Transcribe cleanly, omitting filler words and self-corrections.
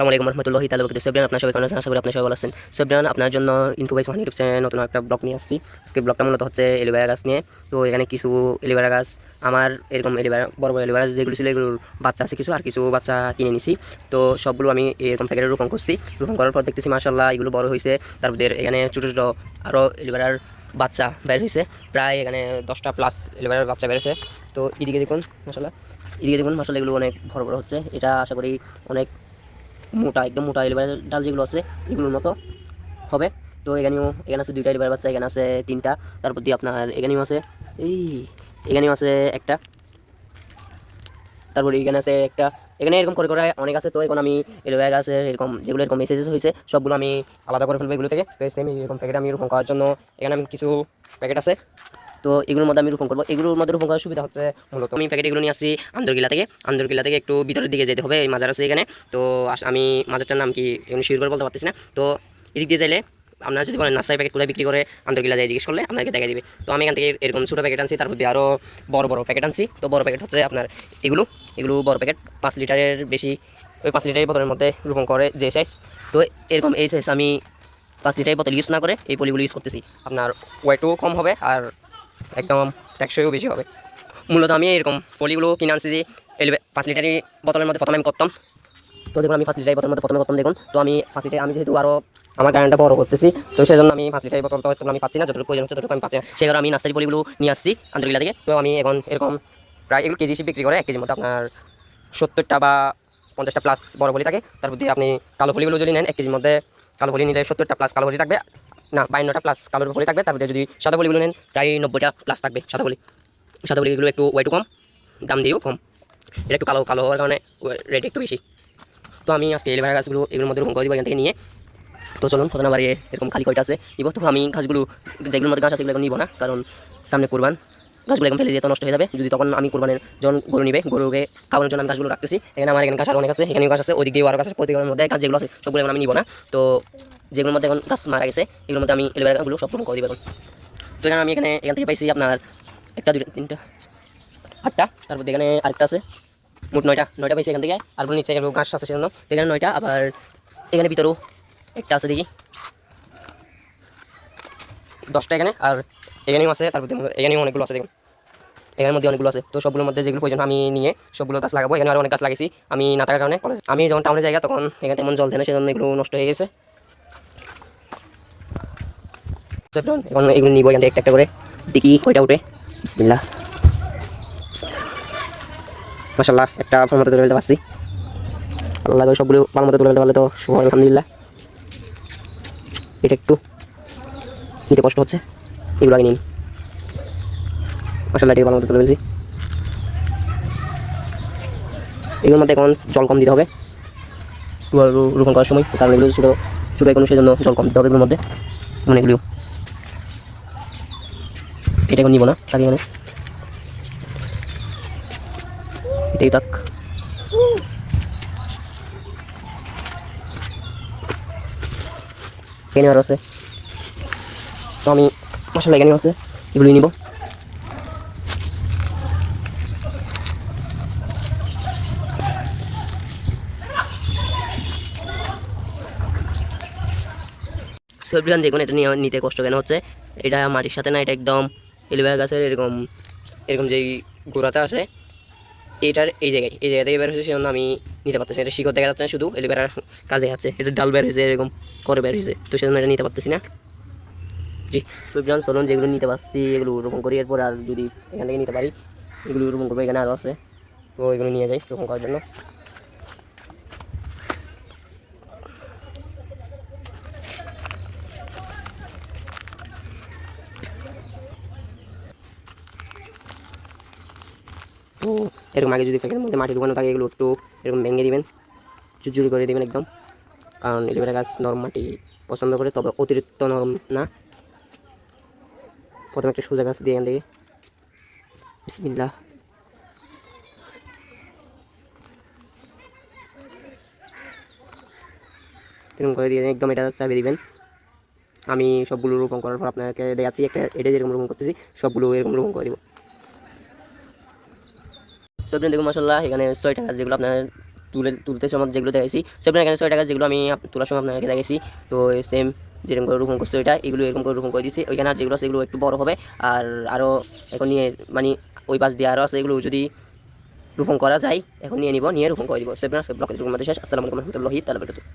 আসসালামু আলাইকুম রহমতুল্লাহি তাআলা বারাকাতুহু। সাবরিয়ান, আপনার সবাই কেমন আছেন? আশা করি আপনার সবাই ভালো আছেন। সাবরিয়ান, আপনার জন্য ইনফো বাইস ওয়ান ইউটিউব চ্যানেলে নতুন একটা ব্লগ নিয়ে আসছি। আজকে ব্লগটা মূলত হচ্ছে এলোভেরা গাছ নিয়ে। তো এখানে কিছু এলোভেরা গাছ, আমার এরকম এলোভেরা বড় বড় এলোভেরা গাছ যেগুলো ছিল এগুলোর বাচ্চা আছে কিছু, আর কিছু বাচ্চা কিনে নিছি। তো সবগুলো আমি এরকম প্যাকেটে রোপণ করছি। রোপণ করার পর দেখতেছি মাশাআল্লাহ এগুলো বড় হয়েছে। তারপর এখানে ছোটো ছোটো আরও এলোভেরার বাচ্চা বের হয়েছে, প্রায় এখানে 10টা প্লাস এলোভেরার বাচ্চা বেরোছে। তো এদিকে দেখুন মাশাআল্লাহ, এগুলো অনেক বড় বড় হচ্ছে। এটা আশা করি অনেক মোটা, একদম মোটা এলিভেরার ডাল যেগুলো আছে এগুলোর মতো হবে। তো এখানে আছে 2টা এলিভেরার বাচ্চা, এখানে আছে 3টা। তারপর দিয়ে আপনার এই এখানেও আছে একটা, তারপর এখানে আছে একটা। এখানে এরকম করে করে অনেক আছে। তো এখন আমি এলোভেরা গাছের এরকম যেগুলো এরকম মেসেজেস হয়েছে সবগুলো আমি আলাদা করে ফেলবো এগুলো থেকে। তো সেম এরকম প্যাকেট আমি রোপণ করার জন্য এখানে আমি কিছু প্যাকেট আছে, তো এগুলোর মধ্যে আমি রোপণ করবো। এগুলোর মধ্যে রোপণ করার সুবিধা হচ্ছে মূলত আমি প্যাকেট এগুলো নিয়ে আসছি আন্দরকিলা থেকে একটু ভিতরের দিকে যেতে হবে, এই মাজার আছে এখানে। তো আমি মাজারটার নাম কি এখানে শিওর করে বলতে পারতেছি না। তো এদিক দিয়ে চাইলে আপনারা যদি বলেন নার্সারি প্যাকেট কোথায় বিক্রি করে আন্দরকিলা যায় জিজ্ঞেস করলে আপনাকে দেখা দিবে। তো আমি এখান থেকে এরকম ছোটো প্যাকেট আনছি, তারপর দিয়ে আরও বড় বড় প্যাকেট আনছি। তো বড় প্যাকেট হচ্ছে আপনার এগুলো এগুলো বড় প্যাকেট 5 লিটারের বেশি, ওই 5 লিটারের বোতলের মধ্যে রোপণ করে যে সাইজ। তো এরকম এই সাইজ আমি 5 লিটারের বোতল ইউজ না করে এই পলিগুলো ইউজ করতেছি। আপনার ওয়েটও কম হবে আর একদম টেকসইও বেশি হবে। মূলত আমি এরকম ফলিগুলো কিনে আনছি যে 5 লিটারের বোতলের মধ্যে প্রথমে আমি করতাম। তো দেখুন আমি 5 লিটারের বোতলের মধ্যে প্রথমে করতাম দেখুন। তো আমি 5 লিটার, আমি যেহেতু আরও আমার গাড়িটা বড় করতেছি, তো সেই জন্য আমি 5 লিটারের বোতলটা হয়তো আমি পাচ্ছি না, যতটুকু প্রয়োজন হচ্ছে ততটুকু আমি পাচ্ছি না। সেই কারণে আমি নার্সারি পলিগুলো নিয়ে আসছি আন্দরকিলা থেকে। তো আমি এখন এরকম প্রায় এগুলো কেজি হিসেবে বিক্রি করে 1 কেজির মধ্যে আপনার 70টা বা 50টা প্লাস বড় ফলি থাকে। তারপর দিয়ে আপনি কালো ফলিগুলো যদি নেন 1 কেজির মধ্যে কালো ফলি নিলে 70টা প্লাস কালো ফলি থাকবে, না 52টা প্লাস কালো ফলি থাকবে। তারপর যদি সাদা ফলিগুলো নেন প্রায় 90টা প্লাস থাকবে সাদা ফলি। এগুলো একটু ওয়েটও কম, দাম দিয়েও কম। এটা একটু কালো কালো হওয়ার কারণে রেট একটু বেশি। তো আমি আজকে এলোভেরা গাছগুলো এগুলোর মধ্যে রোপণ করে দিব এখান থেকে নিয়ে। তো চলুন কথা না বাড়িয়ে এরকম খালি কয়টা আছে নিব। তো আমি গাছগুলো যেগুলোর মধ্যে গাছ আছে এগুলো এখন নিব না, কারণ সামনে কোরবান, গাছগুলো এখন ফেলে দিয়ে তো নষ্ট হয়ে যাবে যদি তখন আমি কোরবানের যখন গরু নিবে গরুকে খাওয়ানোর জন্য আমি গাছগুলো রাখতেছি। এখানে আমার এখানে গাছ আর অনেক আছে, এখানেও গাছ আছে, ওদিক দিয়ে আরও গাছ আছে। প্রত্যেকের মধ্যে গাছ যেগুলো আছে সবগুলো এখন আমি নিব না। তো যেগুলোর মধ্যে এখন গাছ মারা গেছে এগুলোর মধ্যে আমি এলোভেরা গাছগুলো সব রোপণ করে দিব এখন। তো এখানে আমি এখান থেকে পাইছি আপনার 1টা 2টা 3টা 8টা, তারপর এখানে আরেকটা আছে, মোট 9টা পাইছি এখান থেকে। আর নিচে গাছ আছে সেজন্য এখানে 9টা। আবার এখানে ভিতরেও একটা আছে দেখি 10টা এখানে, আর এখানেও আছে। তারপর এখানেও অনেকগুলো আছে দেখুন, এখানের মধ্যে অনেকগুলো আছে। তো সবগুলোর মধ্যে যেগুলো প্রয়োজন আমি নিয়ে সবগুলো গাছ লাগাবো। এখানে আরও অনেক গাছ লাগিয়েছি আমি না থাকার কারণে। কলেজ আমি যখন টাউনের জায়গা তখন এখানে তেমন জল দেয় না, সেজন্য এগুলো নষ্ট হয়ে গেছে। এখন এগুলো নিবো এখান থেকে একটা করে, দেখি কয়টা উঠে। বিসমিল্লাহ, মাশাআল্লাহ একটা ভালো মতো তুলে ফেলতে পারছি। আল্লাহ সবগুলো ভালো মতো তুলে ফেলতে পারলে তো শুভ, আলহামদুলিল্লাহ। এটা একটু নিতে কষ্ট হচ্ছে, এগুলো আগে নিন। মাশাআল্লাহ এটাকে ভালো মতো তুলে ফেলছি। এগুলোর মধ্যে এখন জল কম দিতে হবে রোপণ করার সময়, কারণ এগুলো ছোটো ছোটো এখন সেই জন্য জল কম দিতে হবে এগুলোর মধ্যে। মানে এগুলো এটা এখন নিব না, তাকে এখানে এটাই থাক। এখানে আরও আছে, তো আমি মাশাআল্লাহ এখানেও আছে, এগুলোই নিব। সবরিয়ান দেখুন এটা নিতে কষ্ট কেন হচ্ছে, এটা মাটির সাথে না, এটা একদম এলোভেরা গাছের এরকম এরকম যেই গোড়াতে আসে এটার এই জায়গা থেকে বের হয়েছে, সেজন্য আমি নিতে পারতেছি না। এটা শিকড় দেখা যাচ্ছে না, শুধু এলোভেরার কাজে আছে, এটা ডাল বের হয়েছে এরকম করে বের হয়েছে, তো সেজন্য এটা নিতে পারতেছি না। জি সবরিয়ান চলুন যেগুলো নিতে পারছি এগুলো রোপণ করি, এরপর আর যদি এখান থেকে নিতে পারি এগুলো রোপণ করবো। এখানে আরও আছে, তো এগুলো নিয়ে যাই রোপণ করার জন্য। তো এরকম আগে যদি প্যাকেটের মধ্যে মাটি ঢুকানো থাকে এগুলো একটু এরকম ভেঙে দিবেন, চুরচুরি করে দেবেন একদম, কারণ এলোভেরা গাছ নরম মাটি পছন্দ করে, তবে অতিরিক্ত নরম না। প্রথমে একটা সোজা গাছ দিয়ে এখান থেকে বিসমিল্লাহ, এরকম করে দিয়ে একদম এটা চাপিয়ে দিবেন। আমি সবগুলো রোপণ করার পর আপনাকে দেখাচ্ছি একটা, এটা যেরকম রোপণ করতেছি সবগুলো এরকম রোপণ করে দিব। সব দেখুন মাশাআল্লাহ এখানে 6টা গাছ যেগুলো আপনার তুলতে সময় যেগুলো দেখাইছি সেগুলো এখানে 6 টাকা যেগুলো আমি তোলার সময় আপনাকে দেখাইছি। তো সেম যেরকম করে রোপণ করছে এটা এগুলো এরকম করে রোপণ করে দিচ্ছি। ওইখানে আর যেগুলো আছে এগুলো একটু বড় হবে আর আরও এখন নিয়ে মানে ওই পাশ দিয়ে আরও আছে এগুলো যদি রোপণ করা যায় এখন নিয়ে নিব, নিয়ে রোপণ করে দিব। সেভেন ব্লকের শেষ। আসসালামু আলাইকুম রহমতুল্লাহি তাআলা বারাকাতুহু।